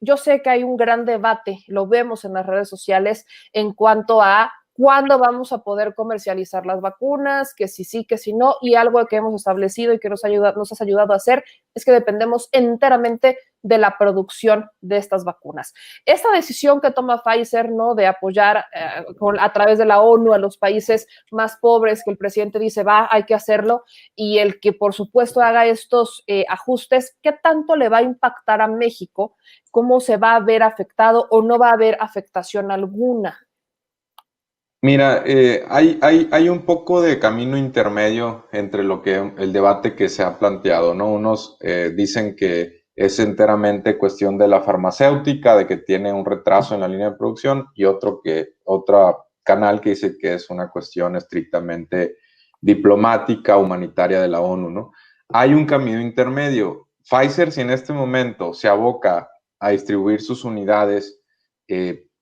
yo sé que hay un gran debate, lo vemos en las redes sociales, en cuanto a cuándo vamos a poder comercializar las vacunas, que si sí, que si no, y algo que hemos establecido y que nos has ayudado a hacer es que dependemos enteramente de la producción de estas vacunas. Esta decisión que toma Pfizer, ¿no?, de apoyar a través de la ONU a los países más pobres, que el presidente dice, hay que hacerlo, y el que por supuesto haga estos ajustes, ¿qué tanto le va a impactar a México? ¿Cómo se va a ver afectado o no va a haber afectación alguna? Mira, hay un poco de camino intermedio entre lo que el debate que se ha planteado, ¿no? Unos dicen que es enteramente cuestión de la farmacéutica, de que tiene un retraso en la línea de producción, y otro canal que dice que es una cuestión estrictamente diplomática, humanitaria de la ONU, ¿no? Hay un camino intermedio. Pfizer, si en este momento se aboca a distribuir sus unidades,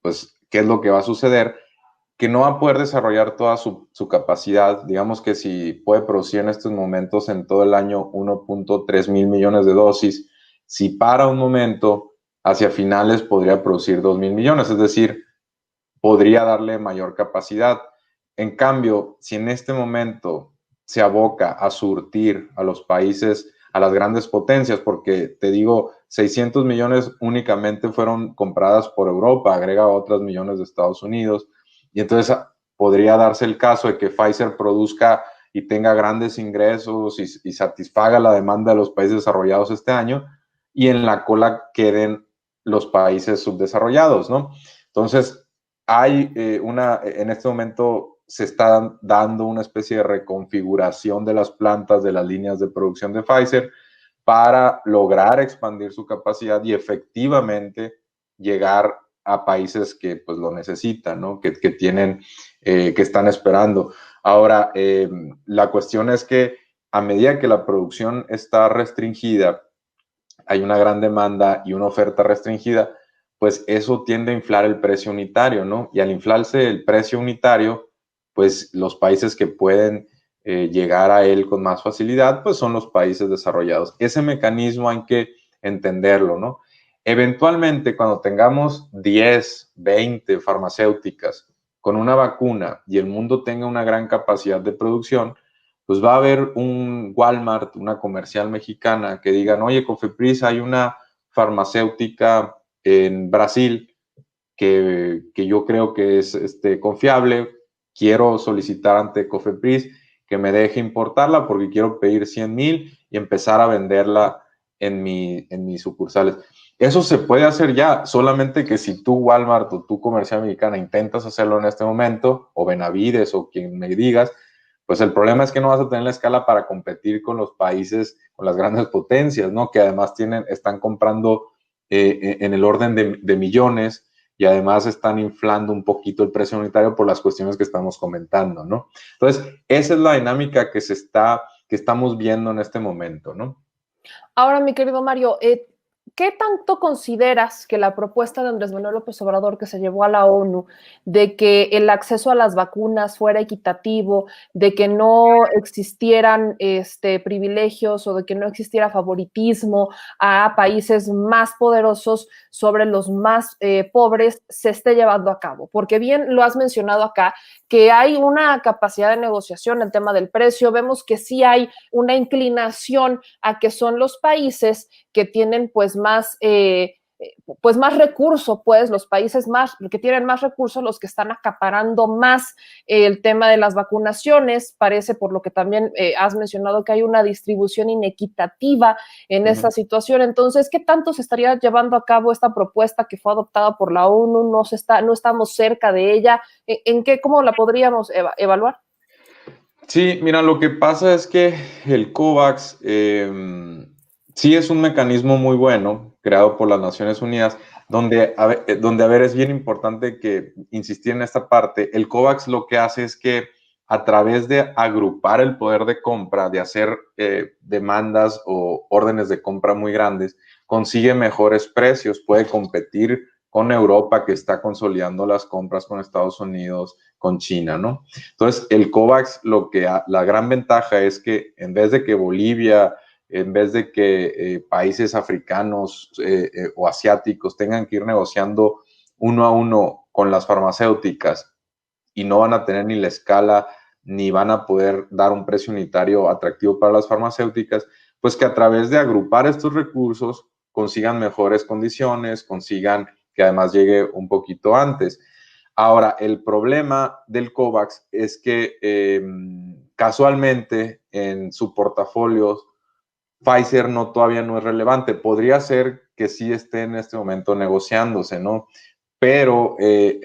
pues, ¿qué es lo que va a suceder? Que no va a poder desarrollar toda su capacidad. Digamos que si puede producir en estos momentos en todo el año 1.3 mil millones de dosis, si para un momento, hacia finales podría producir 2 mil millones, es decir, podría darle mayor capacidad. En cambio, si en este momento se aboca a surtir a los países, a las grandes potencias, porque te digo, 600 millones únicamente fueron compradas por Europa, agrega otras millones de Estados Unidos, y entonces podría darse el caso de que Pfizer produzca y tenga grandes ingresos y satisfaga la demanda de los países desarrollados este año, y en la cola queden los países subdesarrollados, ¿no? Entonces, en este momento se está dando una especie de reconfiguración de las plantas, de las líneas de producción de Pfizer, para lograr expandir su capacidad y efectivamente llegar a países que pues lo necesitan, ¿no? Que están esperando. Ahora, la cuestión es que a medida que la producción está restringida, hay una gran demanda y una oferta restringida, pues eso tiende a inflar el precio unitario, ¿no? Y al inflarse el precio unitario, pues los países que pueden llegar a él con más facilidad, pues son los países desarrollados. Ese mecanismo hay que entenderlo, ¿no? Eventualmente, cuando tengamos 10, 20 farmacéuticas con una vacuna y el mundo tenga una gran capacidad de producción, pues va a haber un Walmart, una comercial mexicana que digan, oye, Cofepris, hay una farmacéutica en Brasil que yo creo que es confiable, quiero solicitar ante Cofepris que me deje importarla porque quiero pedir 100,000 y empezar a venderla en mis sucursales. Eso se puede hacer ya, solamente que si tú, Walmart, o tú, comercial mexicana, intentas hacerlo en este momento, o Benavides, o quien me digas, pues el problema es que no vas a tener la escala para competir con los países, con las grandes potencias, ¿no? Que además están comprando en el orden de millones, y además están inflando un poquito el precio unitario por las cuestiones que estamos comentando, ¿no? Entonces, esa es la dinámica que estamos viendo en este momento, ¿no? Ahora, mi querido Mario, ¿qué tanto consideras que la propuesta de Andrés Manuel López Obrador que se llevó a la ONU de que el acceso a las vacunas fuera equitativo, de que no existieran privilegios o de que no existiera favoritismo a países más poderosos sobre los más pobres, se esté llevando a cabo? Porque bien lo has mencionado acá, que hay una capacidad de negociación en el tema del precio, vemos que sí hay una inclinación a que son los países que tienen pues más recursos, pues los países que tienen más recursos, los que están acaparando más el tema de las vacunaciones. Parece, por lo que también has mencionado, que hay una distribución inequitativa en esta situación. Entonces, ¿qué tanto se estaría llevando a cabo esta propuesta que fue adoptada por la ONU? No estamos cerca de ella. ¿Cómo la podríamos evaluar? Sí, mira, lo que pasa es que el COVAX sí es un mecanismo muy bueno, creado por las Naciones Unidas, donde, a ver, es bien importante que insistir en esta parte. El COVAX lo que hace es que a través de agrupar el poder de compra, de hacer demandas o órdenes de compra muy grandes, consigue mejores precios, puede competir con Europa, que está consolidando las compras con Estados Unidos, con China, ¿no? Entonces, el COVAX, la gran ventaja es que en vez de que Bolivia, en vez de que países africanos o asiáticos tengan que ir negociando uno a uno con las farmacéuticas y no van a tener ni la escala ni van a poder dar un precio unitario atractivo para las farmacéuticas, pues que a través de agrupar estos recursos consigan mejores condiciones, consigan que además llegue un poquito antes. Ahora, el problema del COVAX es que casualmente en su portafolio Pfizer todavía no es relevante. Podría ser que sí esté en este momento negociándose, ¿no? Pero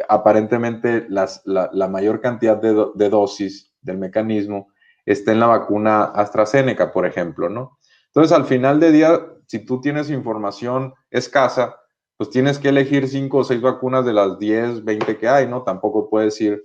aparentemente la mayor cantidad de dosis del mecanismo está en la vacuna AstraZeneca, por ejemplo, ¿no? Entonces, al final de día, si tú tienes información escasa, pues tienes que elegir 5 o 6 vacunas de las 10, 20 que hay, ¿no? Tampoco puedes ir,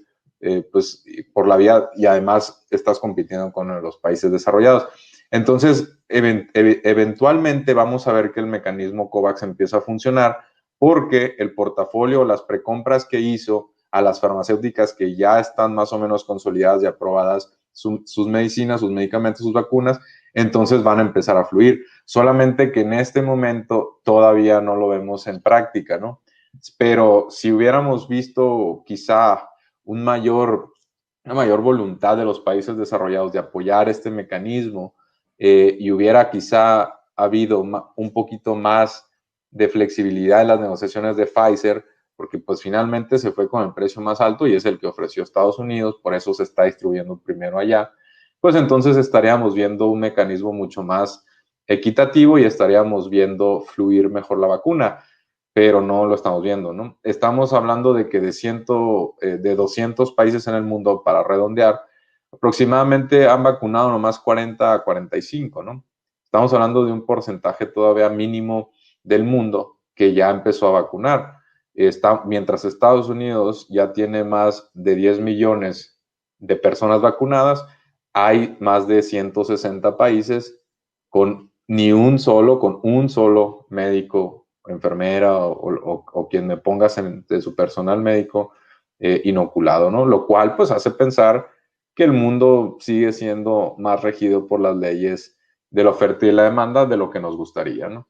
pues, por la vía y además estás compitiendo con los países desarrollados. Entonces, eventualmente vamos a ver que el mecanismo COVAX empieza a funcionar porque el portafolio, las precompras que hizo a las farmacéuticas que ya están más o menos consolidadas y aprobadas sus medicinas, sus medicamentos, sus vacunas, entonces van a empezar a fluir. Solamente que en este momento todavía no lo vemos en práctica, ¿no? Pero si hubiéramos visto quizá una mayor voluntad de los países desarrollados de apoyar este mecanismo y hubiera quizá habido un poquito más de flexibilidad en las negociaciones de Pfizer, porque pues finalmente se fue con el precio más alto y es el que ofreció Estados Unidos, por eso se está distribuyendo primero allá, pues entonces estaríamos viendo un mecanismo mucho más equitativo y estaríamos viendo fluir mejor la vacuna, pero no lo estamos viendo, ¿no? Estamos hablando de que de 200 países en el mundo, para redondear, aproximadamente han vacunado nomás 40 a 45, ¿no? Estamos hablando de un porcentaje todavía mínimo del mundo que ya empezó a vacunar. Mientras Estados Unidos ya tiene más de 10 millones de personas vacunadas, hay más de 160 países con un solo médico, enfermera o quien me pongas de su personal médico inoculado, ¿no? Lo cual pues hace pensar que el mundo sigue siendo más regido por las leyes de la oferta y la demanda de lo que nos gustaría, ¿no?